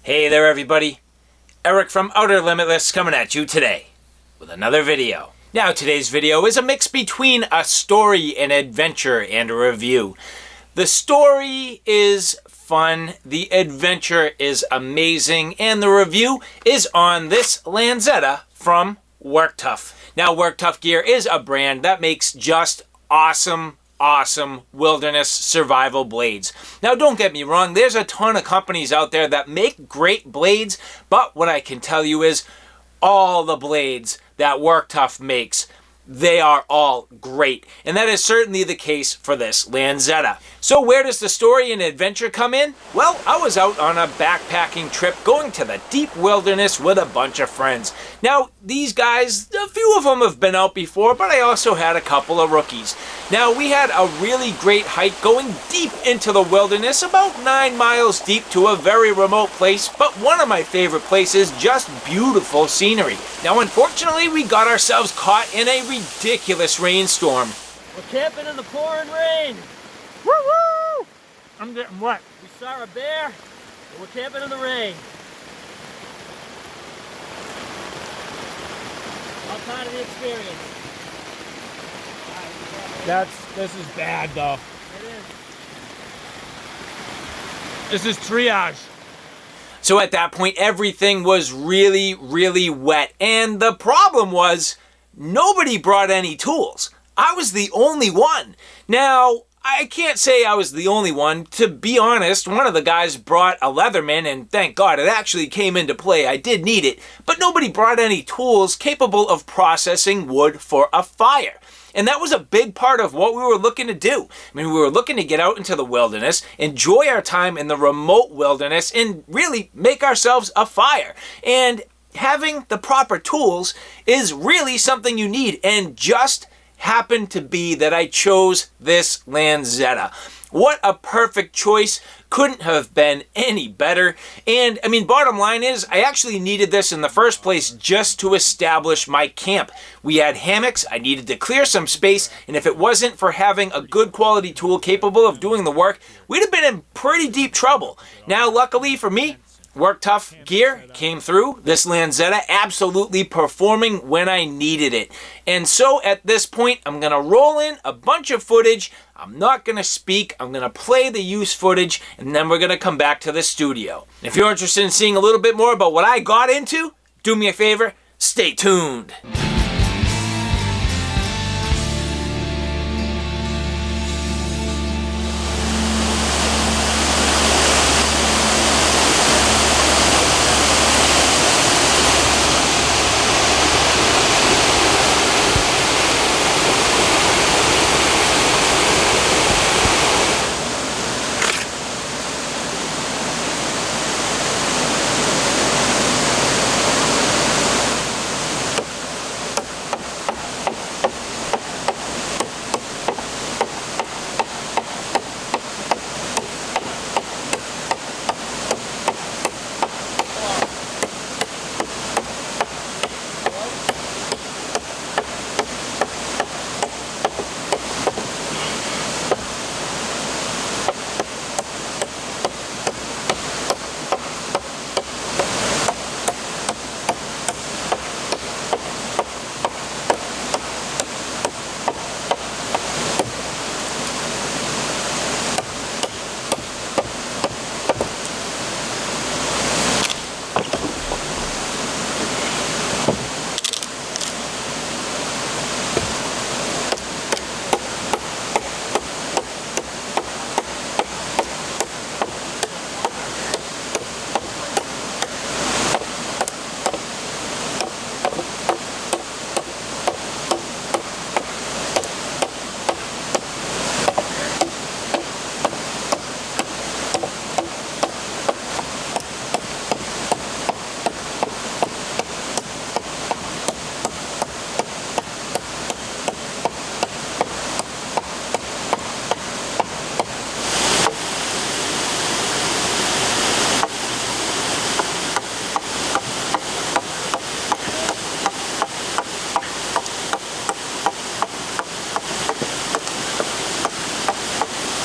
Hey there everybody, Eric from Outer Limitless coming at you today with another video. Now today's video is a mix between a story, an adventure, and a review. The story is fun, the adventure is amazing, and the review is on this Lanzetta from Work Tuff. Now Work Tuff Gear is a brand that makes just awesome wilderness survival blades. Now don't get me wrong, there's a ton of companies out there that make great blades, but what I can tell you is all the blades that Work Tuff makes, they are all great. And that is certainly the case for this Lanzetta. So where does the story and adventure come in? Well, I was out on a backpacking trip going to the deep wilderness with a bunch of friends. Now, these guys, a few of them have been out before, but I also had a couple of rookies. Now, we had a really great hike going deep into the wilderness, about 9 miles deep to a very remote place, but one of my favorite places, just beautiful scenery. Now, unfortunately, we got ourselves caught in a ridiculous rainstorm. We're camping in the pouring rain. Woo woo! I'm getting wet. We saw a bear, and we're camping in the rain. All part of the experience. This is bad though. It is. This is triage. So at that point, everything was really wet. And the problem was, nobody brought any tools. I was the only one. Now, I can't say I was the only one. To be honest, one of the guys brought a Leatherman, and thank God it actually came into play. I did need it. But nobody brought any tools capable of processing wood for a fire. And that was a big part of what we were looking to do. I mean, we were looking to get out into the wilderness, enjoy our time in the remote wilderness, and really make ourselves a fire. And having the proper tools is really something you need, and just happened to be that I chose this Lanzetta. What a perfect choice. Couldn't have been any better. And I mean, bottom line is, I actually needed this in the first place just to establish my camp. We had hammocks, I needed to clear some space, and if it wasn't for having a good quality tool capable of doing the work, we'd have been in pretty deep trouble. Now, luckily for me, Work Tuff Gear came through. This Lanzetta absolutely performing when I needed it. And so at this point, I'm going to roll in a bunch of footage. I'm not going to speak. I'm going to play the use footage, and then we're going to come back to the studio. If you're interested in seeing a little bit more about what I got into, do me a favor, stay tuned.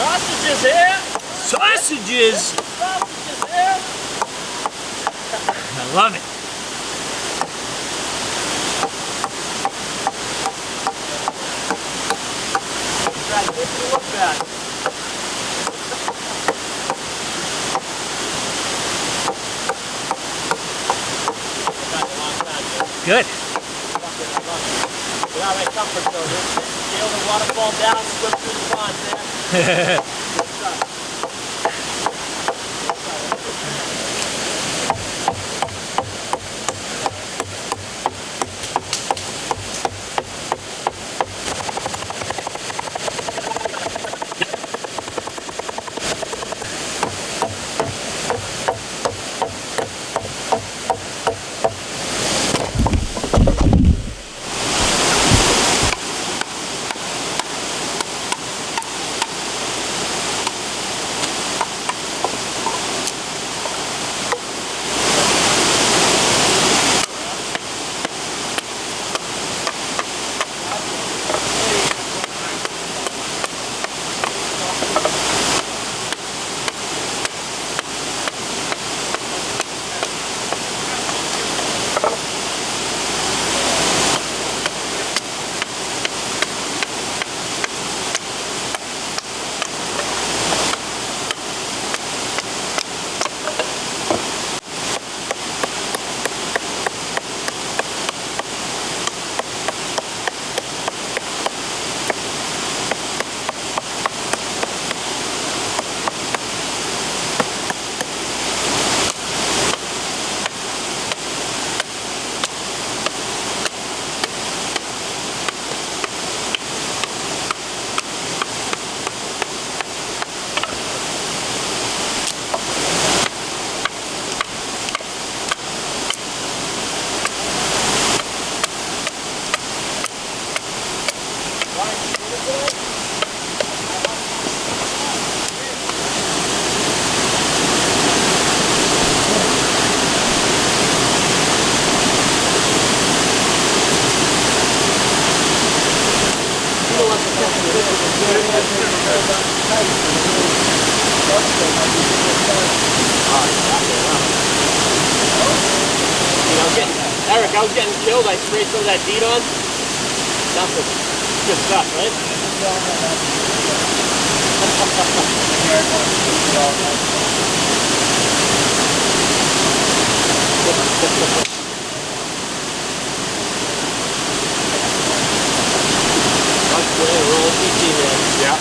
Sausages here! Sausages! Sausages here! I love it. Try to get the look back. Good. Get out of that comfort zone. Feel the water fall down, slip through the pond, man. Good stuff. Eric, I was getting killed. I sprayed some of that DEET on. Nothing. Good stuff, right? Roll PT, man. Yeah.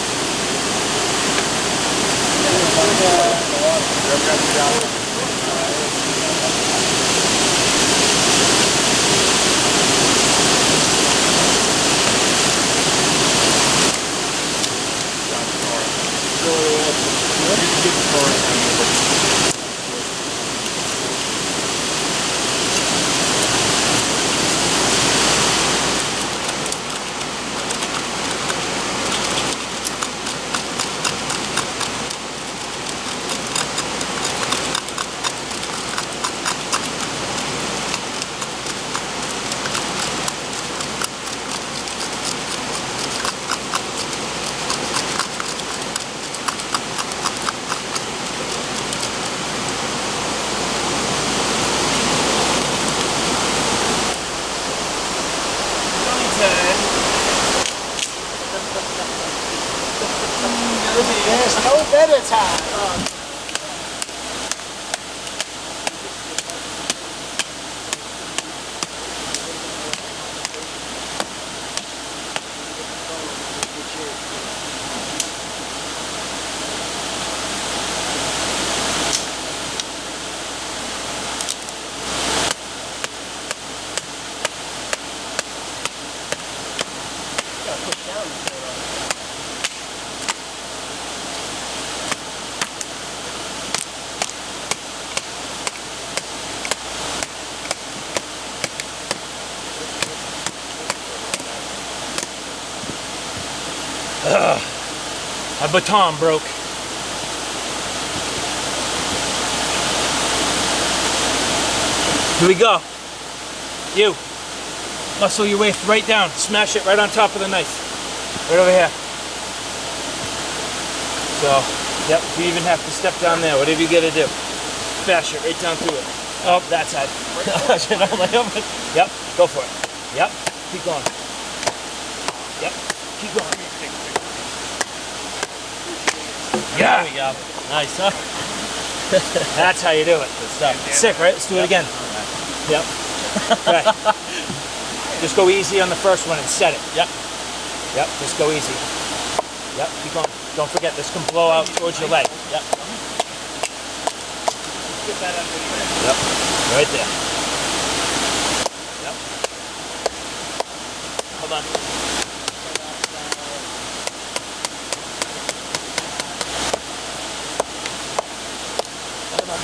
There's no better time. My baton broke. Here we go. You. Muscle your way right down. Smash it right on top of the knife. Right over here. So, yep, you even have to step down there. Whatever you gotta do. Smash it right down through it. Oh, that side. Yep, go for it. Yep, keep going. Yep, keep going. Yeah. There we go. Nice, huh? That's how you do it. Good stuff. Sick, right? Let's do it again. Yep. Okay. Just go easy on the first one and set it. Yep. Yep, just go easy. Yep, keep going. Don't forget, this can blow out towards your leg. Yep. Yep, right there. Yep. Hold on. Hold on.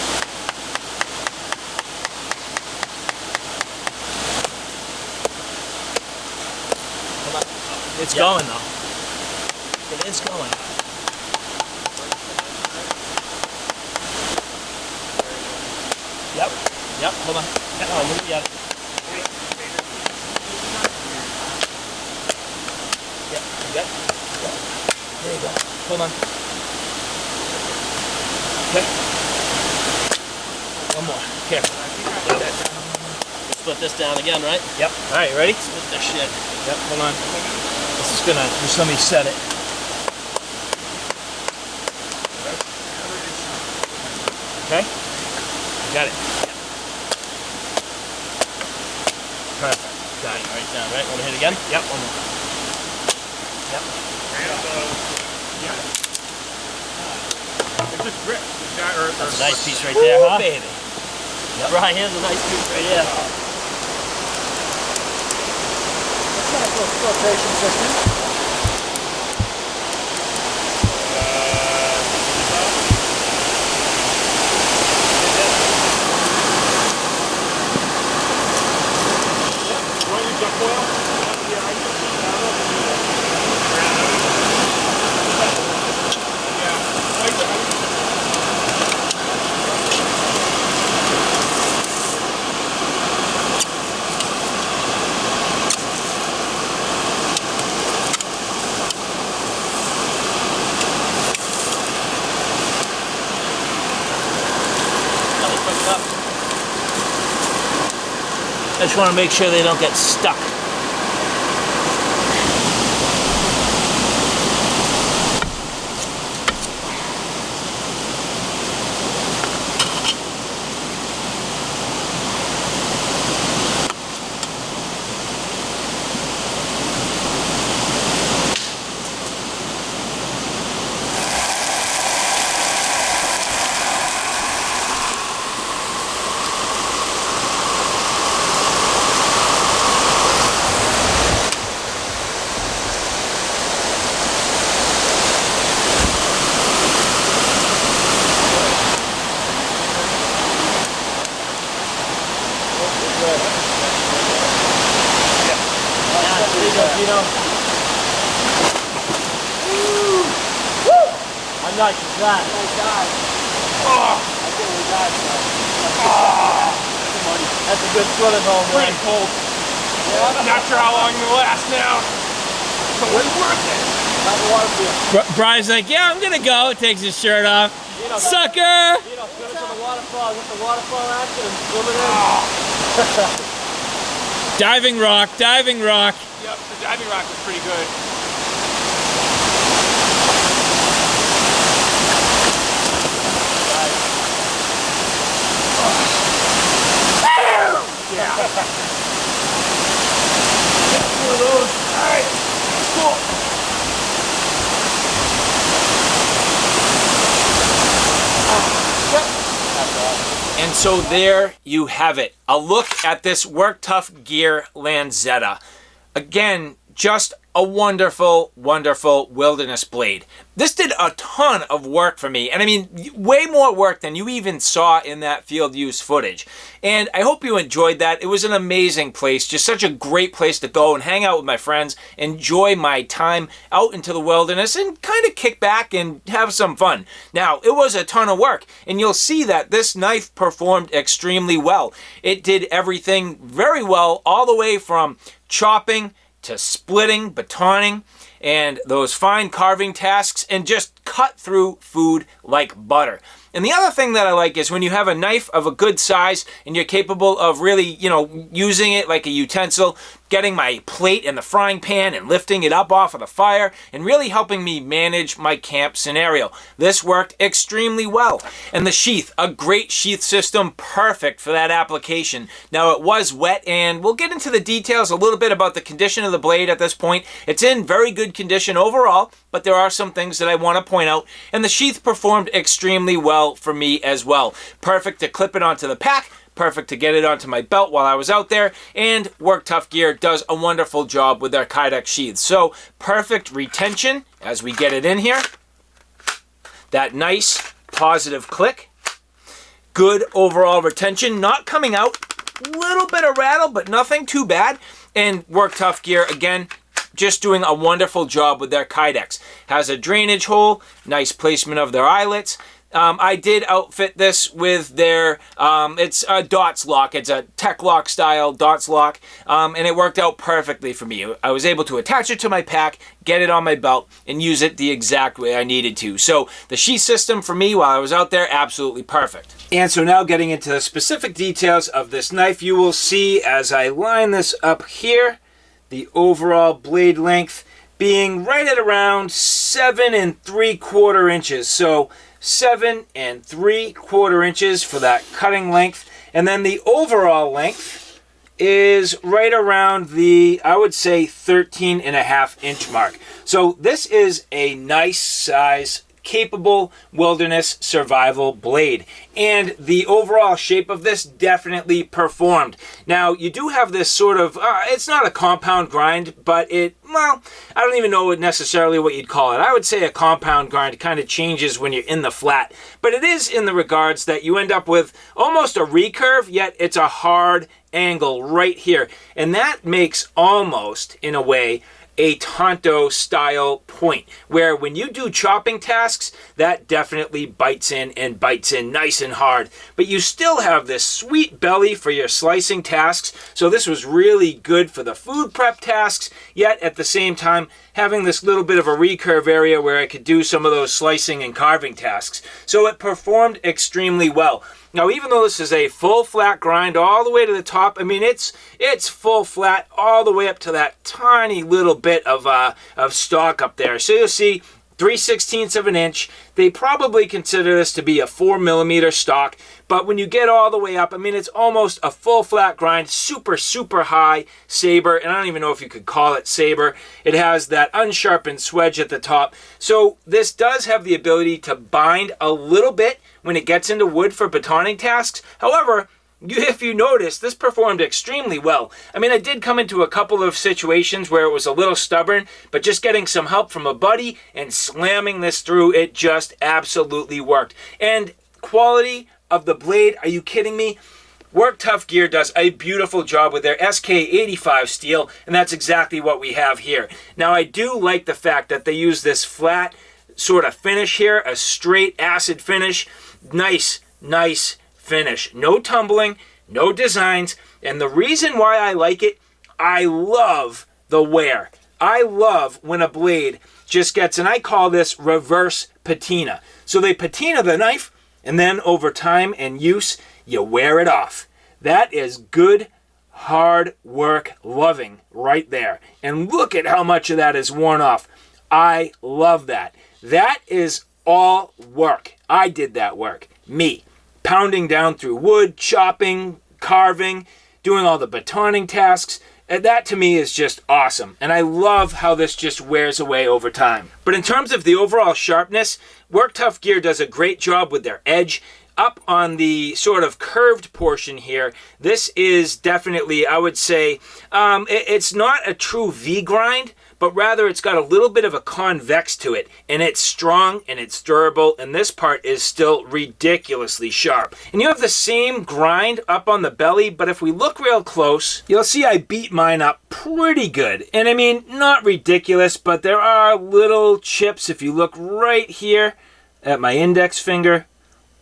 Hold on. It's going though. It is going. Yep. Yep. Hold on. Oh, look at it. Yep. You got it. There you go. Hold on. Okay. One more. Careful. Split this down again, right? Yep. All right. Ready? Split this shit. Yep. Hold on. This is gonna. Just let me set it. Okay. Got it. Perfect. Got it. Right down, right? Want to hit again? Yep, one more. Yep. It's just grip. That's a nice piece right there, huh? Baby. Yep. Brian's a nice piece right here. Filtration system. I just want to make sure they don't get stuck. How nice is that? Nice dive. Oh, I think we dive, so. that's a good swimming hole, man. Pretty cold. Yeah. Not sure how long it will last now. So it's worth it. Not the water field. Brian's like, yeah, I'm gonna go. Takes his shirt off. Sucker! You know, swimming to the waterfall, get the waterfall action and swimming in. Diving rock, diving rock. Yep, the diving rock was pretty good. Yeah. One of those. Alright. Cool. And so there you have it. A look at this Work Tuff Gear Lanzetta. Again, just a wonderful, wonderful wilderness blade. This did a ton of work for me. And I mean, way more work than you even saw in that field use footage. And I hope you enjoyed that. It was an amazing place. Just such a great place to go and hang out with my friends. Enjoy my time out into the wilderness and kind of kick back and have some fun. Now, it was a ton of work. And you'll see that this knife performed extremely well. It did everything very well, all the way from chopping to splitting, batoning, and those fine carving tasks, and just cut through food like butter. And the other thing that I like is when you have a knife of a good size and you're capable of really, you know, using it like a utensil, getting my plate in the frying pan and lifting it up off of the fire and really helping me manage my camp scenario. This worked extremely well. And the sheath, a great sheath system, perfect for that application. Now it was wet, and we'll get into the details a little bit about the condition of the blade at this point. It's in very good condition overall, but there are some things that I want to point out. And the sheath performed extremely well for me as well. Perfect to clip it onto the pack, perfect to get it onto my belt while I was out there, and Work Tuff Gear does a wonderful job with their Kydex sheaths. So perfect retention as we get it in here. That nice positive click. Good overall retention, not coming out. Little bit of rattle, but nothing too bad. And Work Tuff Gear, again, just doing a wonderful job with their Kydex. Has a drainage hole, nice placement of their eyelets. I did outfit this with their, it's a dots lock. It's a tech lock style dots lock, and it worked out perfectly for me. I was able to attach it to my pack, get it on my belt, and use it the exact way I needed to. So the sheath system for me while I was out there, absolutely perfect. And so now getting into the specific details of this knife, you will see as I line this up here, the overall blade length being right at around 7 3/4 inches. So 7 3/4 inches for that cutting length. And then the overall length is right around the, I would say, 13.5 inch mark. So this is a nice size, capable wilderness survival blade, and the overall shape of this definitely performed. Now you do have this sort of it's not a compound grind, but well, I don't even know necessarily what you'd call it. I would say a compound grind kind of changes when you're in the flat, but it is in the regards that you end up with almost a recurve, yet it's a hard angle right here, and that makes almost, in a way, a Tonto style point, where when you do chopping tasks, that definitely bites in and bites in nice and hard, but you still have this sweet belly for your slicing tasks. So this was really good for the food prep tasks, yet at the same time having this little bit of a recurve area where I could do some of those slicing and carving tasks. So it performed extremely well. Now, even though this is a full flat grind all the way to the top, I mean, it's full flat all the way up to that tiny little bit of stock up there. So you'll see 3/16 of an inch. They probably consider this to be a 4mm stock, but when you get all the way up, I mean, it's almost a full flat grind, super, super high saber, and I don't even know if you could call it saber. It has that unsharpened swedge at the top. So this does have the ability to bind a little bit when it gets into wood for batoning tasks. However, if you notice, this performed extremely well. I mean, I did come into a couple of situations where it was a little stubborn, but just getting some help from a buddy and slamming this through, it just absolutely worked. And quality of the blade, are you kidding me? Work Tuff Gear does a beautiful job with their SK85 steel, and that's exactly what we have here. Now, I do like the fact that they use this flat sort of finish here, a straight acid finish. Nice, nice finish. No tumbling, no designs, and the reason why I like it, I love the wear. I love when a blade just gets, and I call this reverse patina. So they patina the knife, and then over time and use, you wear it off. That is good, hard work loving right there. And look at how much of that is worn off. I love that. That is all work. I did that work. Me. Pounding down through wood, chopping, carving, doing all the batoning tasks. And that to me is just awesome. And I love how this just wears away over time. But in terms of the overall sharpness, Work Tuff Gear does a great job with their edge. Up on the sort of curved portion here, this is definitely, I would say, it's not a true V grind, but rather it's got a little bit of a convex to it, and it's strong and it's durable, and this part is still ridiculously sharp. And you have the same grind up on the belly, but if we look real close, you'll see I beat mine up pretty good. And I mean, not ridiculous, but there are little chips. If you look right here at my index finger,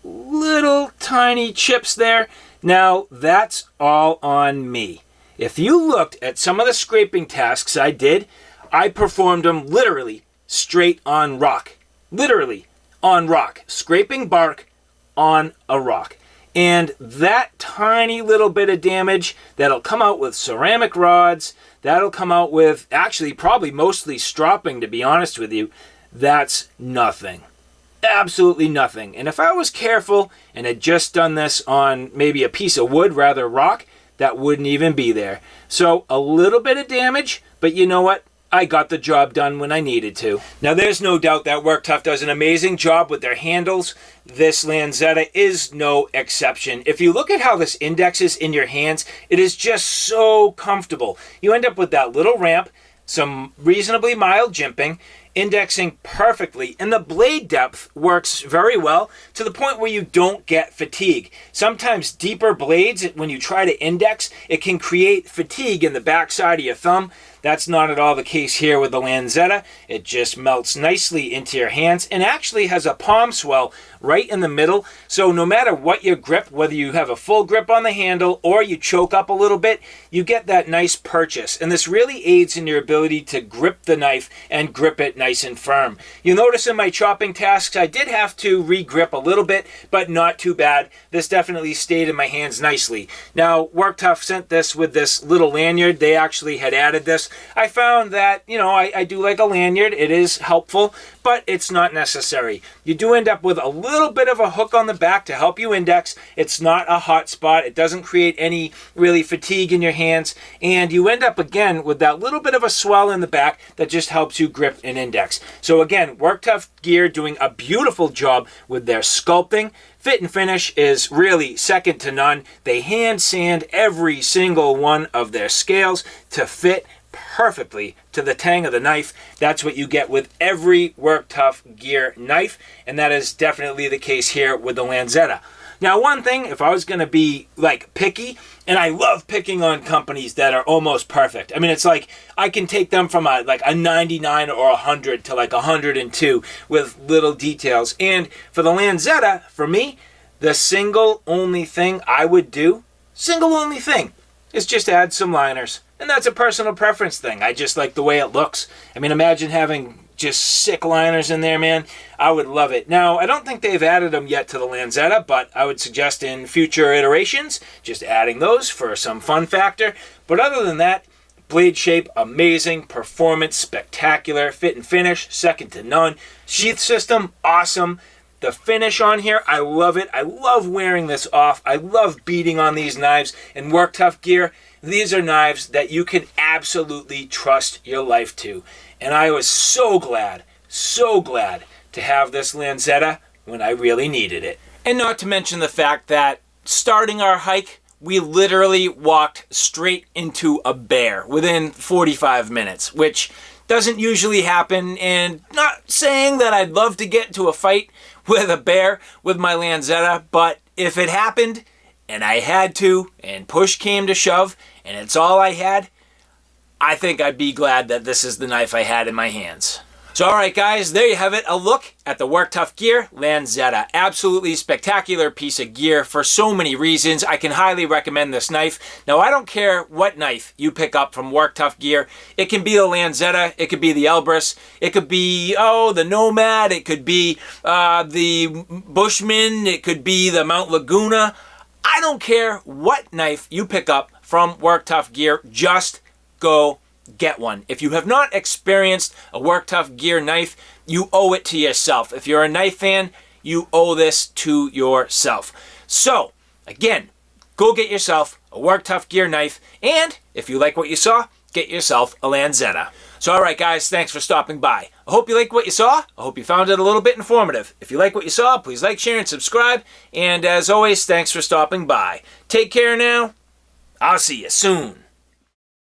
little tiny chips there. Now, that's all on me. If you looked at some of the scraping tasks I did, I performed them literally straight on rock. Literally on rock. Scraping bark on a rock. And that tiny little bit of damage that'll come out with ceramic rods, that'll come out with, actually probably mostly stropping, to be honest with you, that's nothing. Absolutely nothing. And if I was careful and had just done this on maybe a piece of wood, rather rock, that wouldn't even be there. So a little bit of damage, but you know what? I got the job done when I needed to. Now there's no doubt that Work Tuff does an amazing job with their handles. This Lanzetta is no exception. If you look at how this indexes in your hands, it is just so comfortable. You end up with that little ramp, some reasonably mild jimping, indexing perfectly, and the blade depth works very well to the point where you don't get fatigue. Sometimes deeper blades, when you try to index, it can create fatigue in the backside of your thumb. That's not at all the case here with the Lanzetta. It just melts nicely into your hands and actually has a palm swell right in the middle. So no matter what your grip, whether you have a full grip on the handle or you choke up a little bit, you get that nice purchase. And this really aids in your ability to grip the knife and grip it nice and firm. You'll notice in my chopping tasks, I did have to re-grip a little bit, but not too bad. This definitely stayed in my hands nicely. Now, Work Tuff sent this with this little lanyard. They actually had added this. I found that, you know, I do like a lanyard. It is helpful, but it's not necessary. You do end up with a little bit of a hook on the back to help you index. It's not a hot spot. It doesn't create any really fatigue in your hands. And you end up again with that little bit of a swell in the back that just helps you grip and index. So again, Work Tuff Gear doing a beautiful job with their sculpting. Fit and finish is really second to none. They hand sand every single one of their scales to fit perfectly to the tang of the knife. That's what you get with every Work Tuff Gear knife, and that is definitely the case here with the Lanzetta. Now, one thing, if I was going to be like picky, and I love picking on companies that are almost perfect. I mean, it's like I can take them from a 99 or 100 to like 102 with little details. And for the Lanzetta, for me, the single only thing I would do, is just add some liners. And that's a personal preference thing. I just like the way it looks. I mean, imagine having just sick liners in there, man. I would love it. Now, I don't think they've added them yet to the Lanzetta, but I would suggest in future iterations, just adding those for some fun factor. But other than that, blade shape, amazing. Performance, spectacular. Fit and finish, second to none. Sheath system, awesome. The finish on here, I love it. I love wearing this off. I love beating on these knives. And Work Tuff Gear, these are knives that you can absolutely trust your life to. And I was so glad to have this Lanzetta when I really needed it. And not to mention the fact that starting our hike, we literally walked straight into a bear within 45 minutes, which doesn't usually happen. And not saying that I'd love to get into a fight with a bear with my Lanzetta, but if it happened and I had to, and push came to shove, and it's all I had, I think I'd be glad that this is the knife I had in my hands. So alright guys, there you have it, a look at the Work Tuff Gear Lanzetta. Absolutely spectacular piece of gear for so many reasons. I can highly recommend this knife. Now I don't care what knife you pick up from Work Tuff Gear. It can be the Lanzetta, it could be the Elbrus, it could be, the Nomad, it could be the Bushman, it could be the Mount Laguna. I don't care what knife you pick up from Work Tuff Gear, just go get one. If you have not experienced a Work Tuff Gear knife, you owe it to yourself. If you're a knife fan, you owe this to yourself. So, again, go get yourself a Work Tuff Gear knife, and if you like what you saw, get yourself a Lanzetta. So alright guys, thanks for stopping by. I hope you liked what you saw. I hope you found it a little bit informative. If you like what you saw, please like, share, and subscribe. And as always, thanks for stopping by. Take care now. I'll see you soon.